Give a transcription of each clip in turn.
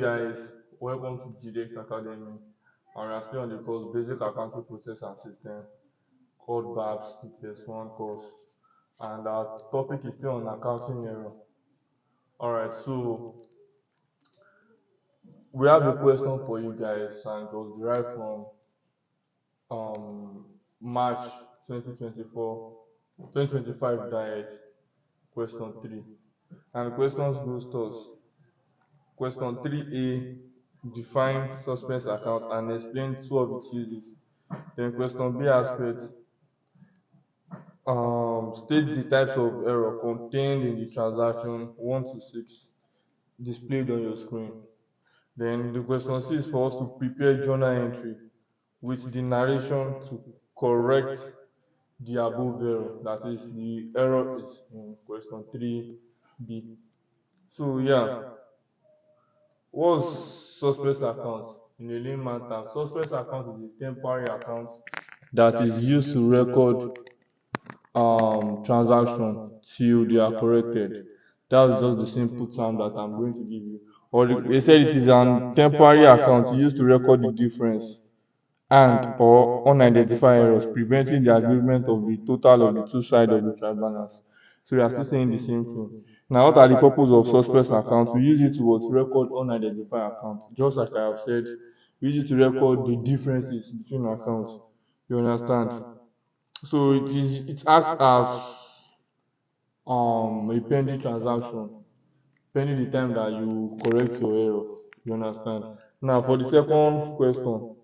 guys, welcome to GDX Academy. And we are still on the course Basic Accounting Process and System called BAPS TS1 course. And our topic is still on accounting error. Alright, so we have a question for you guys, and it was derived from March 2024 2025 diet question 3. And the questions goes thus. Question 3A, define suspense account and explain two of its uses. Then question B aspect, state the types of error contained in the transaction 1 to 6 displayed on your screen. Then the question C is for us to prepare journal entry with the narration to correct the above error. That is, the error is in question 3B. So yeah, what's suspense account? In a layman term, suspense account is a temporary account that is used to record transaction till they are corrected. That's just the simple term that I'm going to give you. Or they said it is an temporary account used to record the difference and or unidentified errors, preventing the agreement of the total of the two sides of the trial balance. So we are still saying the same thing. Now, what are the purpose of suspense account? We use it to record unidentified accounts. Just like I have said, we use it to record the differences between accounts. You understand? So it acts as a pending transaction, pending the time that you correct your error. You understand? Now for the second question.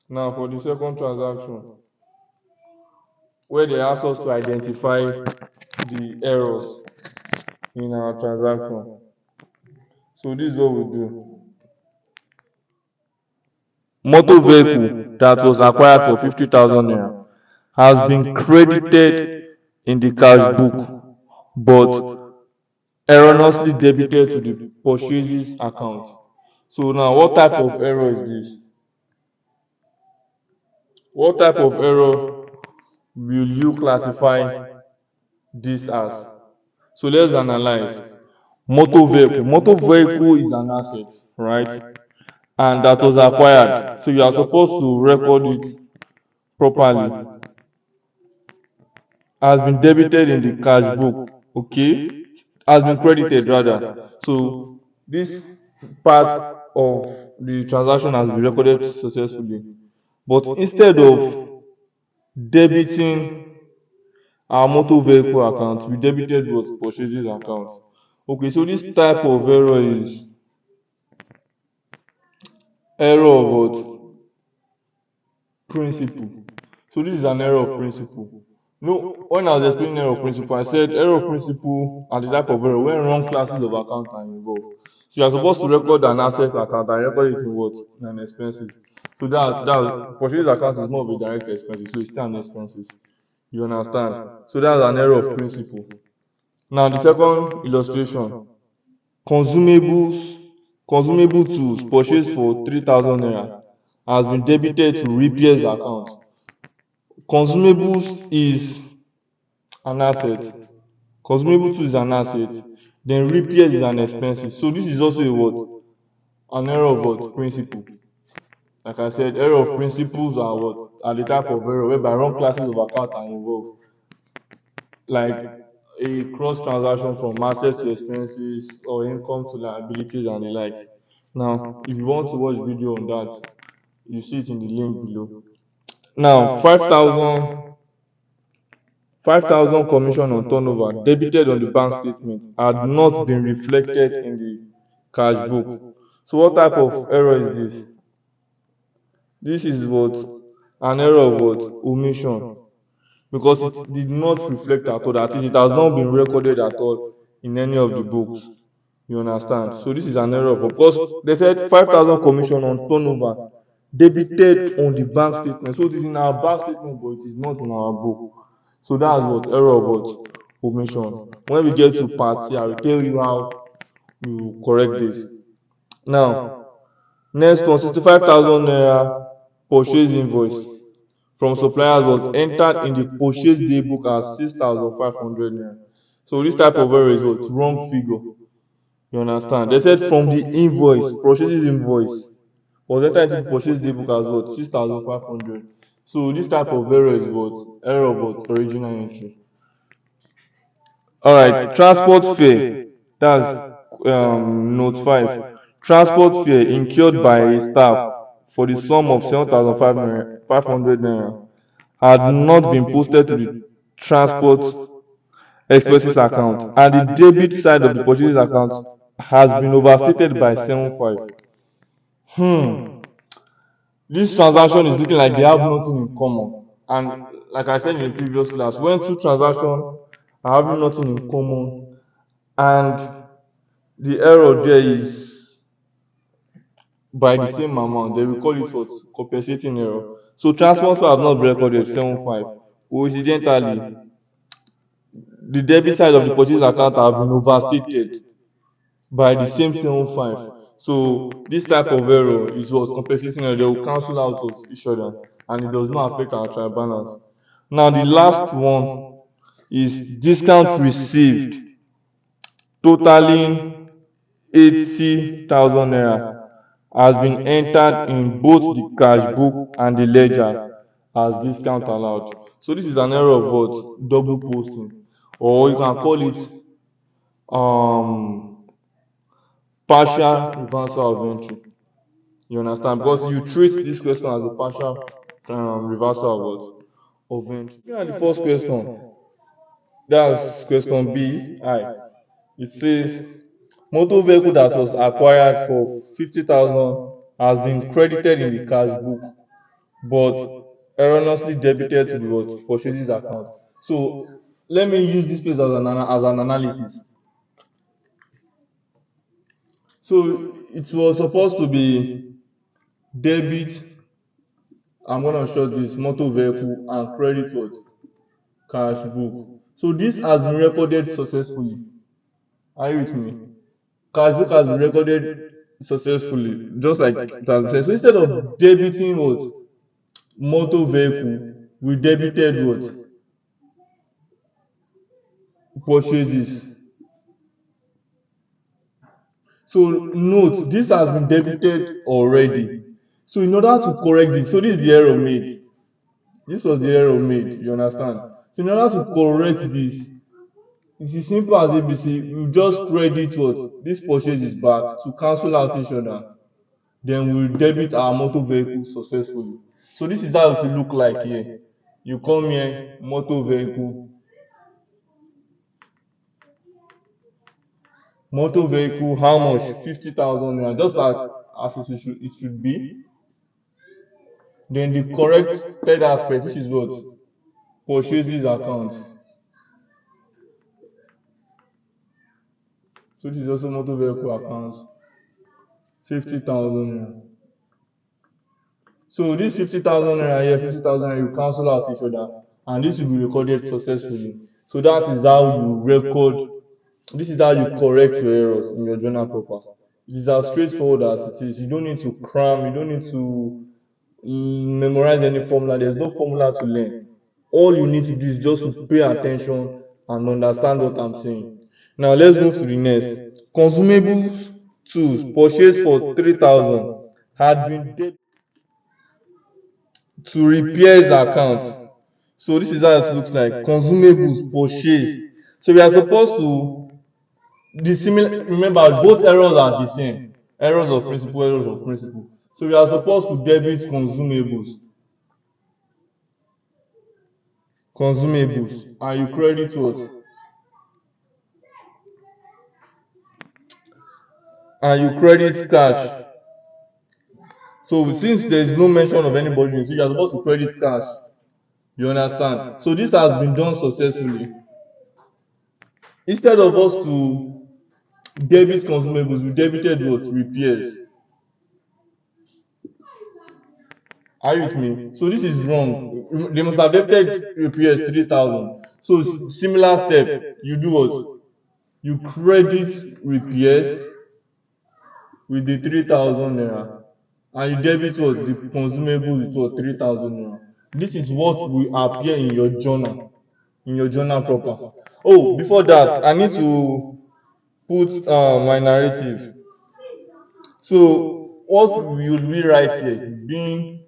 Now for the second transaction, where they ask us to identify the errors in our transaction. So this is what we do. Motor vehicle that was acquired for 50,000 naira has been credited in the cash book, but erroneously debited to the purchases account. So now, what type of error is this? What type of error will you classify this as? So let's analyze. Motor vehicle. Motor vehicle is an asset, right? And that was acquired. So you are supposed to record it properly. Has been debited in the cash book, okay? Has been credited rather. So this part of the transaction has been recorded successfully. But instead of debiting our motor vehicle account, we debited what? Purchases account. Okay, so this type of error is error of what? Principle. So this is an error of principle. No, when I was explaining error of principle, I said error of principle are the type of error when wrong classes of account are involved. So you are supposed to record an asset account and record it in what? In an expenses. So that's purchase account is more of a direct expenses, so it's still an expenses. You understand? So that's an error of principle. Now the second illustration, consumable tools purchased for 3,000 naira has been debited to repairs account. Consumables is an asset. Consumable tools is an asset. Then repairs is an expenses. So this is also a what? An error of what? Principle. Like I said, error of principles are what? Are the type of error whereby wrong classes of account are involved. Like a cross transaction from assets to expenses or income to liabilities and the likes. Now, if you want to watch video on that, you see it in the link below. Now, 5,000 commission on turnover debited on the bank statement had not been reflected in the cash book. So what type of error is this? This is what? An error of what? Omission. Because it did not reflect at all. That is, it has not been recorded at all in any of the books. You understand? So this is an error of, because they said 5,000 commission on turnover debited on the bank statement. So it is in our bank statement, but it is not in our book. So that's what? Error of what? Omission. When we get to part C, I will tell you how you correct this. Now, next one, 65,000 naira purchase invoice from suppliers was entered in the purchase day book as 6,500 naira. So this type of error is what? Wrong figure. You understand? They said from the invoice, purchases invoice, was entered into the purchase daybook as what? 6,500. So this type of error is what? Error of what? Original entry. Alright, transport fare. That's note 5. Transport fare incurred by a staff for the sum of 7,500 naira had not been posted to the transport expenses account, and the debit side of the purchases account has been overstated by 75. This transaction is looking like they have nothing in common. And like I said in the previous class, when two transactions are having nothing in common and the error there is by the same amount, they will call it what? Compensating error. So transport fee have not been recorded 75. Coincidentally, the debit side of the purchase account have been overstated by the same 75. So this type of error is what? Compensating error. They will cancel out of each other and it does not affect our trial balance. Now the last one is discount received totaling 80,000 naira has been entered in both the cash book and the ledger as discount allowed. So this is an error of what? Double posting, or you can call it um partial reversal of entry. You understand? Because you treat this question as a partial reversal of what? Of entry. Looking at the first question, that's question B. It says motor vehicle that was acquired for 50,000 has been credited in the cash book, but erroneously debited to the what? Purchases account. So let me use this place as an analysis. So it was supposed to be debit. I'm gonna short this motor vehicle and credit what? Cash book. So this has been recorded successfully. Are you with me? Cash book has been recorded successfully, just like that. So instead of debiting what? Motor vehicle, we debited what? Purchases. So note, this has been debited already. So in order to correct this, so this is the error made. This was the error made, you understand? So in order to correct this, it is simple as ABC. We just credit what? This purchase is back to cancel out each other. Then we'll debit our motor vehicle successfully. So this is how it will look like here. You come here, motor vehicle. Motor vehicle, how much? 50,000 naira, just like as it should be. Then the correct third aspect, which is what? Purchases account. So this is also motor vehicle account. 50,000 naira. So this 50,000 naira here, 50,000 naira, you cancel out each other, and this will be recorded successfully. So that is how you record. This is how you correct your errors in your journal proper. It is as straightforward as it is. You don't need to cram. You don't need to memorize any formula. There's no formula to learn. All you need to do is just to pay attention and understand what I'm saying. Now let's move to the next. Consumables tools purchased for 3,000 had been debited to repairs account. So this is how it looks like. Consumables purchased. So we are supposed to remember both errors are the same. Errors of principle, errors of principle. So we are supposed to debit consumables. Consumables. And you credit what? And you credit cash. So since there is no mention of anybody, so you are supposed to credit cash. You understand? So this has been done successfully. Instead of us to debit consumables, we debited what? Repairs. Are you with me? So this is wrong. They must have debited repairs 3,000. So similar step, you do what? You credit repairs with the 3,000 naira, and you debit what? The consumable with what? 3,000 naira. This is what will appear in your journal proper. Oh, before that, I need to put my narrative. So what will we write here? Being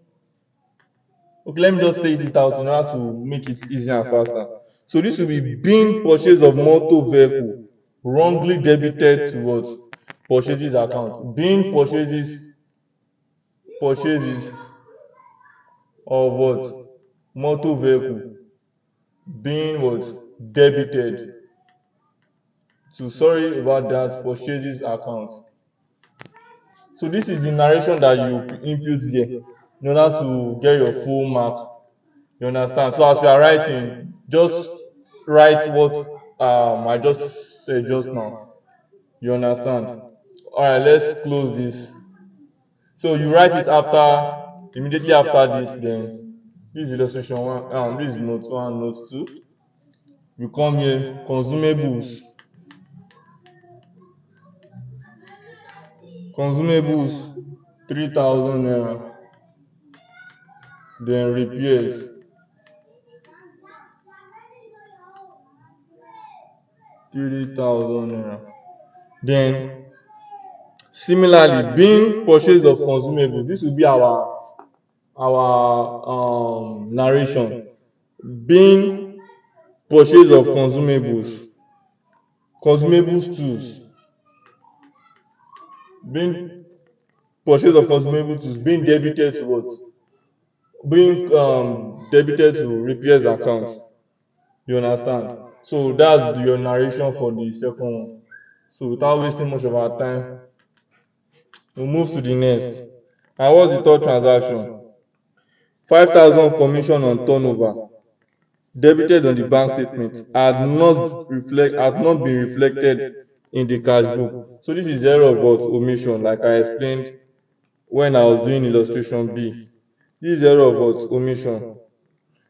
okay, let me just state it out in order to make it easier and faster. So this will be being purchase of motor vehicle wrongly debited to what? Purchases account. Being purchases of what? Motor vehicle being what? Debited to, sorry about that, purchases account. So this is the narration that you input there in order to get your full mark. You understand? So as you are writing, just write what I just said just now. You understand? Alright, let's close this. So you write it after, immediately after this, then this is illustration one, this is note one, note two. You come here, consumables. Consumables 3,000 naira. Then repairs 3,000 naira. Then similarly, being purchase of consumables, this will be our narration. Being purchase of consumables tools, being purchase of consumable tools, being debited to what? Being debited to repairs account. You understand? So that's your narration for the second one. So without wasting much of our time, we'll move to the next. And what's the third transaction? 5,000 commission on turnover debited on the bank statement had not been reflected in the cash book. So this is error of what? Omission, like I explained when I was doing illustration B. This is error of what? Omission.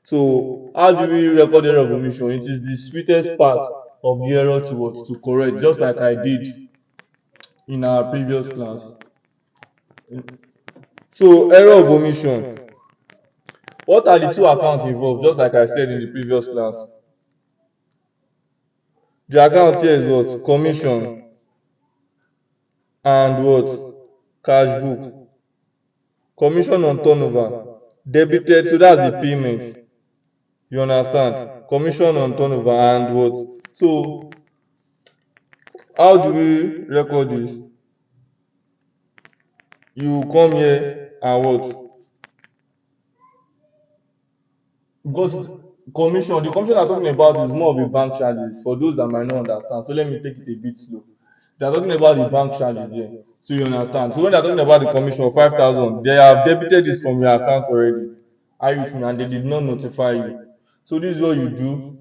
So how do we record error of omission? It is the sweetest part of the error to what? To correct, just like I did in our previous class. So error of omission. What are the two accounts involved? Just like I said in the previous class. The account here is what? Commission and what? Cash book. Commission on turnover. Debited, so that's the payment. You understand? Commission on turnover and what? So how do we record this? You come here and what? Because the commission I'm talking about is more of a bank charges for those that might not understand. So let me take it a bit slow. They are talking about the bank charges here. So you understand. So when they are talking about the commission of 5,000, they have debited this from your account already. Are you with me? And they did not notify you. So this is what you do.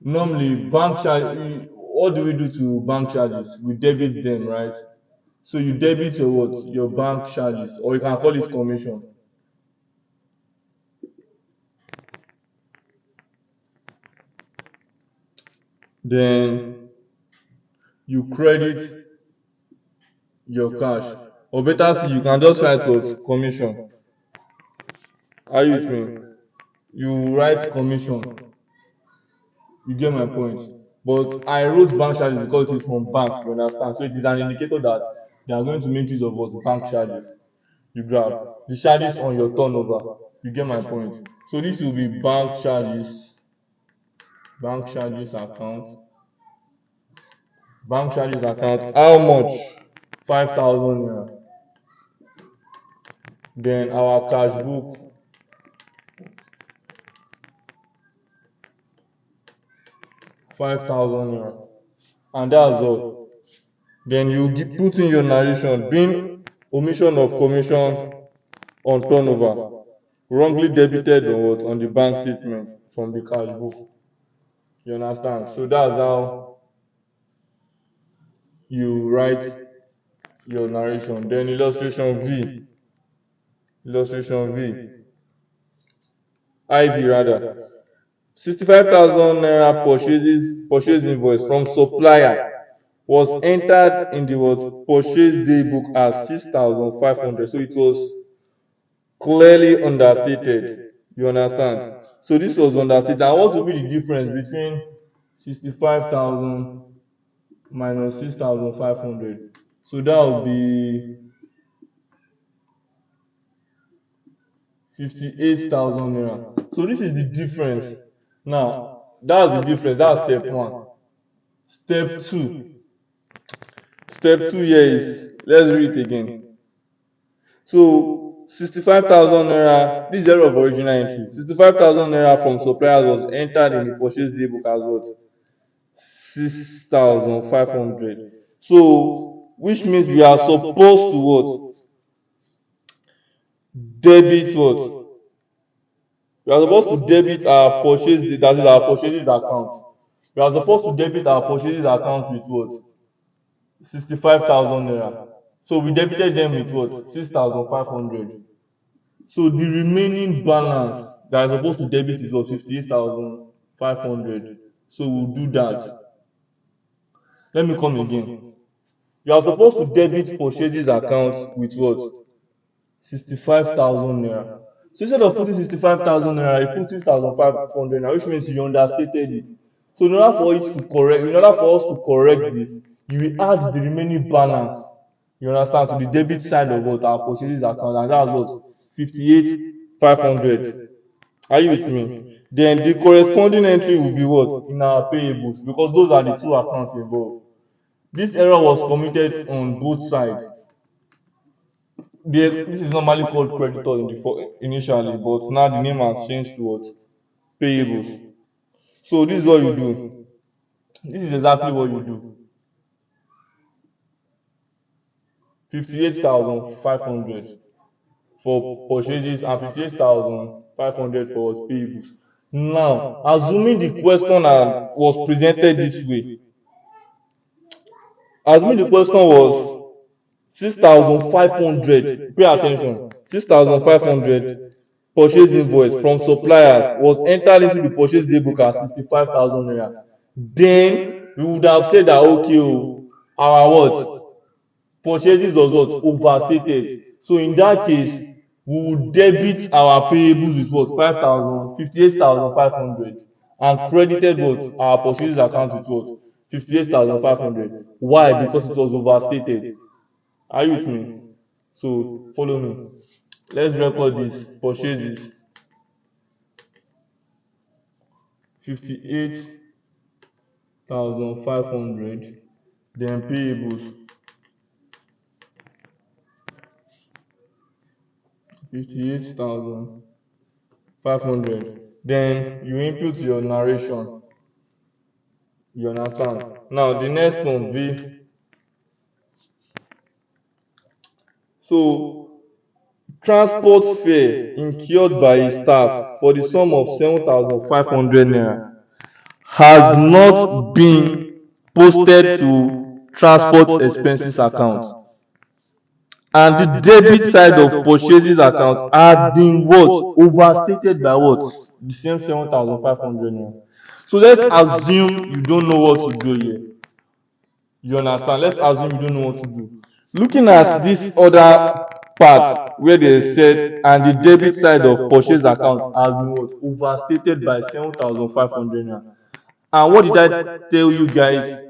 Normally, bank charge. What do we do to bank charges? We debit them, right? So you debit your what? Your bank charges, or you can call it commission. Then you credit your cash, or better still, you can just write what? Commission. Are you with me? You write commission. You get my point. But I wrote bank charges because it is from bank. You understand? So it is an indicator that they are going to make use of what? Bank charges. You grab the charges on your turnover. You get my point. So this will be bank charges. Bank charges account. Bank charges account. How much? 5,000 naira. Then our cash book. 5,000 naira. And that's all. Then you put in your narration, being omission of commission on turnover, wrongly debited on what? On the bank statement from the cash book. You understand? So that's how you write your narration. Then illustration V. Illustration V. IV rather. 65,000 naira purchase invoice from supplier was entered in the what? Purchase day book as 6,500. So it was clearly understated. You understand? So this was understated. And what will be the difference between 65,000 minus 6,500. So that will be 58,000 naira. So this is the difference. Now, that's the difference. That's step one. Step two. Step two here is, let's read it again. So 65,000 naira, this is the error of original entry. 65,000 naira from suppliers was entered in the purchase day book as what? 6,500. So, which means we are supposed to what? Debit what? We are supposed to debit our purchase, that is our purchases account. We are supposed to debit our purchases account with what? 65,000 naira. So we debited them with what? 6,500. So the remaining balance that is supposed to debit is what? 58,500. So we'll do that. Let me come again. You are supposed to debit purchases account with what? 65,000 naira. So instead of putting 65,000 naira, you put 6,500 naira, which means you understated it. So in order for it to correct, in order for us to correct this, you will add the remaining balance, you understand, to the debit side of what? Our purchases account, and that's what? 58,500. Are you with me? Then the corresponding entry will be what? In our payables, because those are the two accounts involved. This error was committed on both sides. This is normally called creditor in initially, but now the name has changed to what? Payables. So this is what you do. This is exactly what you do. 58,500 for purchases and 58,500 for payables. Now, assuming the question was presented this way, assuming the question was 6,500, pay attention, 6,500 purchase invoice from suppliers was entered into the purchase day book as 65,000 naira. Then we would have said that okay, our what? Purchases was what? Overstated. So in that case, we would debit our payables with what? 58,500 and credited what? Our purchases account with what? 58,500. Why? Because it was overstated. Are you with me? So follow me. Let's record this. Purchases 58,500. Then payables 58,500. Then you input your narration. You understand? Now the next one V. So transport fare incurred by a staff for the sum of 7,500 naira has not been posted to transport expenses account, and the debit side of purchases account has been what? Overstated by what? The same 7,500 naira. So let's assume you don't know what to do here. You understand? Let's assume you don't know what to do. Looking at this other part where they said, and the debit side of purchase account has been what? Overstated by 7,500 naira. And what did I tell you guys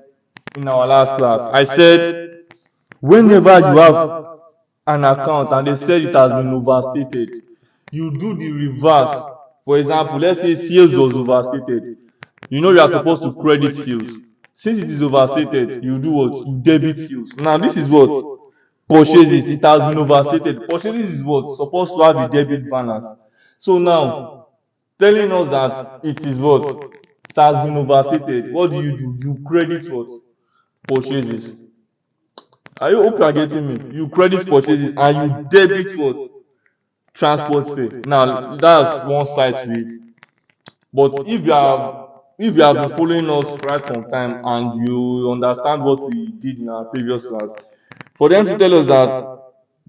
in our last class? I said, whenever you have an account and they said it has been overstated, you do the reverse. For example, let's say sales was overstated. You know you are supposed to credit sales. Since it is overstated, you do what? You debit sales. Now this is what? Purchases. It has been overstated. Purchases is what? Supposed to have a debit balance. So now, telling us that it is what? It has been overstated. What do? You credit what? Purchases. Hope you are getting me? You credit purchases and you debit what? Transport fare. Now that's one side to it. But if you have been following us right from time and you understand what we did in our previous class, for them to tell us that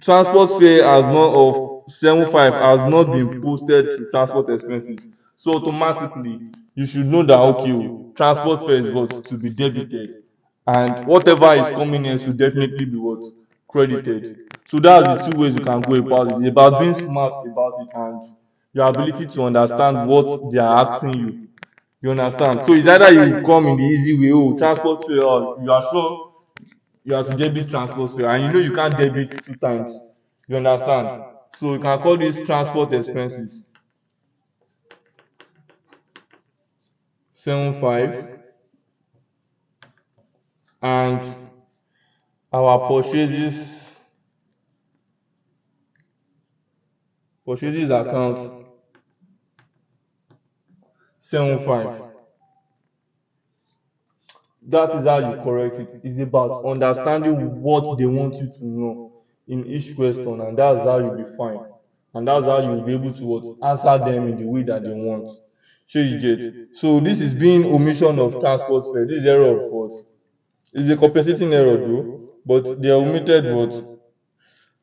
transport fare has not of 75 has not been posted to transport expenses, so automatically you should know that okay, transport fare is what? To be debited, and whatever is coming in should definitely be what? Credited. So that's the two ways you can go about it. It's about being smart about it and your ability to understand what they are asking you. You understand? So it's either you come in the easy way, oh, transport fare, or you are sure you have to debit transport fare, and you know you can't debit two times. You understand? So you can call this transport expenses. 75, and our purchases account 75. That is how you correct it. It's about understanding what they want you to know in each question, and that's how you'll be fine. And that's how you'll be able to what, answer them in the way that they want. So you get. So this is being omission of transport fare. This is error of what? It's a compensating error though, but they omitted what?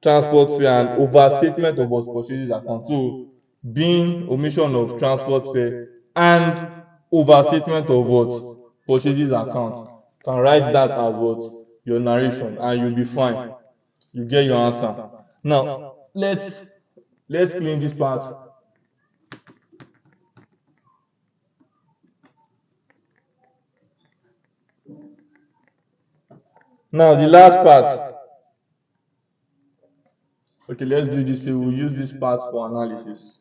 Transport fare and overstatement of what purchases account. So being omission of transport fare and overstatement of what purchases account. Can write that as what? Your narration, and you'll be fine. You get your answer. Now let's clean this part. Now the last part. Okay, let's do this. So we'll use this part for analysis.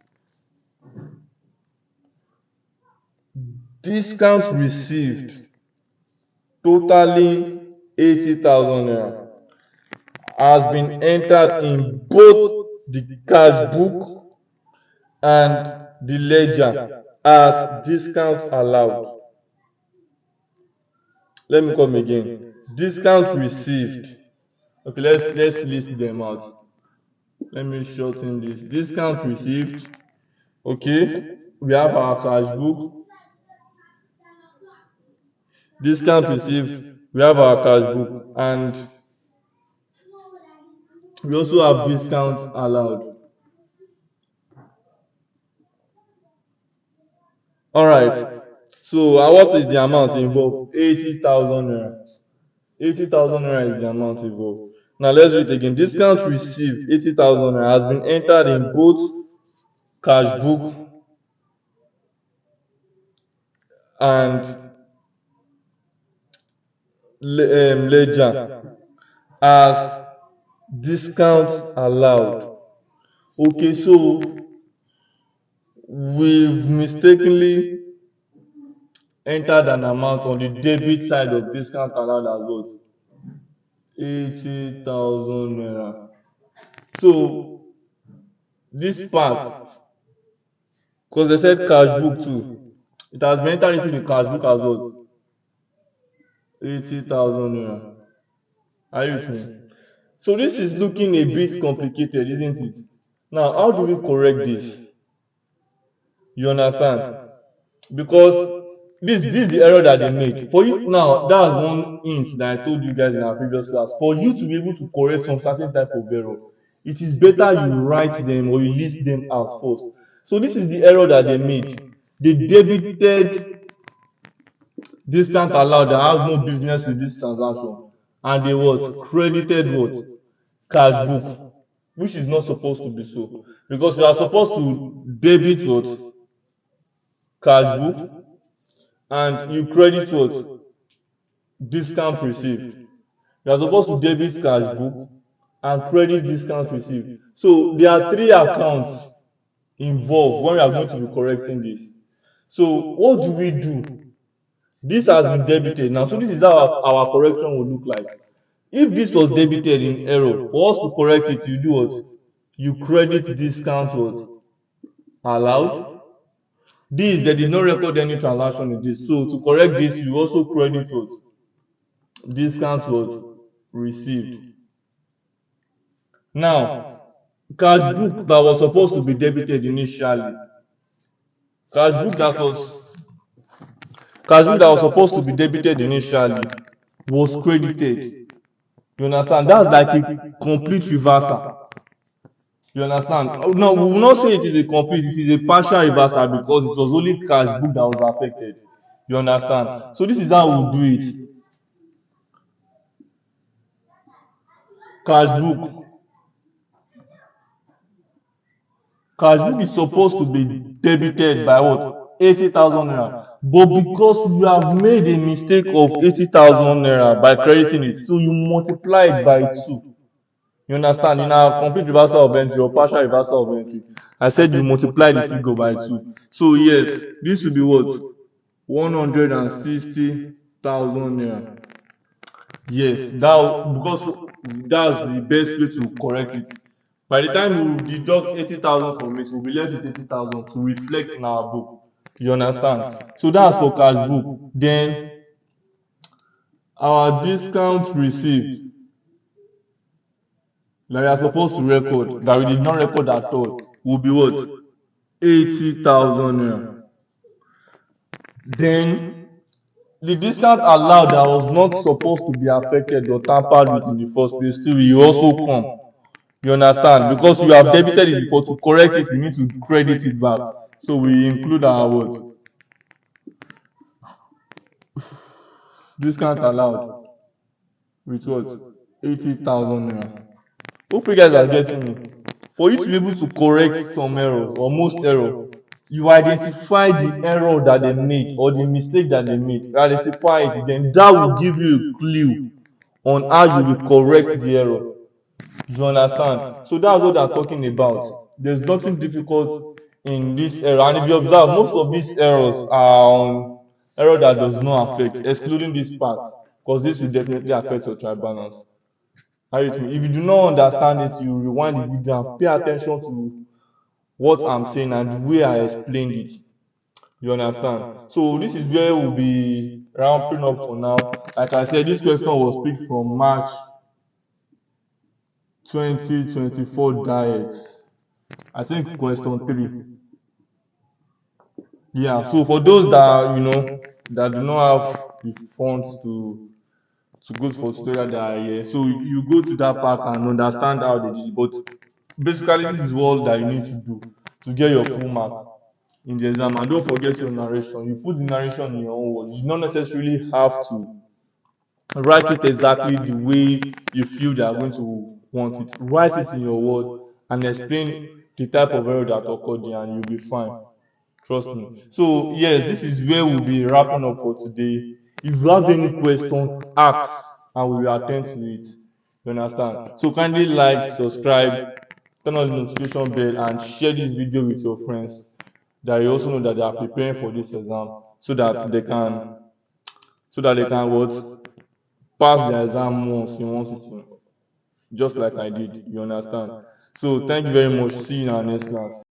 Discount received totaling 80,000 naira has been entered in both the cash book and the ledger as discount allowed. Let me come again. Discount received. Okay, let's list them out. Let me shorten this. Discount received. Okay, we have our cash book. Discount received. We have our cash book, and we also have discount allowed. All right. So, what is the amount involved? 80,000 naira. 80,000 naira is the amount involved. Now let's read it again. Discount received 80,000 naira has been entered in both cash book and ledger as discount allowed. Okay, so we've mistakenly entered an amount on the debit side of discount allowed as what? 80,000 naira. So this part, because they said cash book too, it has been entered into the cash book as what? 80,000 naira. Are you with me? So this is looking a bit complicated, isn't it? Now, how do we correct this? You understand? Because this is the error that they made. For you now, that's one hint that I told you guys in our previous class. For you to be able to correct some certain type of error, it is better you write them or you list them out first. So this is the error that they made. They debited discount allowed that has no business with this transaction, and they what? Credited what? Cash book, which is not supposed to be so, because you are supposed to debit what? Cash book, and you credit what? Discount received. You are supposed to debit cash book and credit discount received. So there are three accounts involved when we are going to be correcting this. So what do we do? This has been debited now, so this is how our correction will look like. If this was debited in error, for us to correct it, you do what? You credit discount what? Allowed. This, they did not record any transaction in this. So to correct this, you also credit what? Discount what? Received. Now, cash book that was supposed to be debited initially, cash book that was supposed to be debited initially was credited. You understand? That's like a complete reversal. You understand? No, we will not say it is a complete, it is a partial reversal because it was only cash book that was affected. You understand? So this is how we'll do it. Cash book. Cash book is supposed to be debited by what? 80,000 naira. But because you have made a mistake of 80,000 naira by crediting it, so you multiply it by 2. You understand? In our complete reversal of entry or partial reversal of entry, I said you multiply the figure by 2. So yes, this will be what? 160,000 naira. Yes, that because that's the best way to correct it. By the time you deduct 80,000 from it, we'll be left with 80,000 to reflect in our book. You understand? So that's for cash book. Then our discount received that we are supposed to record that we did not record at all will be what? 80,000 naira. Then the discount allowed that was not supposed to be affected or tampered with in the first place still will also come. You understand? Because you have debited it before, to correct it, we need to credit it back. So we include our what? Discount allowed with what? 80,000 naira. Hope you guys are getting me. For you to be able to correct some errors or most error, you identify the error that they made or the mistake that they made. You identify it, then that will give you a clue on how you will correct the error. You understand? So that's what they're talking about. There's nothing difficult in this error. And if you observe, most of these errors are on error that does not affect, excluding this part, because this will definitely affect your trial balance. Are you with me? If you do not understand it, you rewind the video and pay attention to what I'm saying and the way I explained it. You understand? So this is where we'll be ramping up for now. Like I said, this question was picked from March 2024 diet. I think question 3. Yeah, so for those that that do not have the funds to go for tutorial that are here, so you go to that part and understand how they did it. But basically, this is all that you need to do to get your full mark in the exam. And don't forget your narration. You put the narration in your own words. You don't necessarily have to write it exactly the way you feel they are going to want it. Write it in your word and explain the type of error that occurred there, and you'll be fine. Trust me. So yes, this is where we'll be wrapping up for today. If you have any question, ask and we will attend to it. You understand? So kindly like, subscribe, turn on the notification bell, and share this video with your friends that you also know that they are preparing for this exam, so that they can what? Pass their exam once in one sitting, just like I did. You understand? So thank you very much. See you in our next class.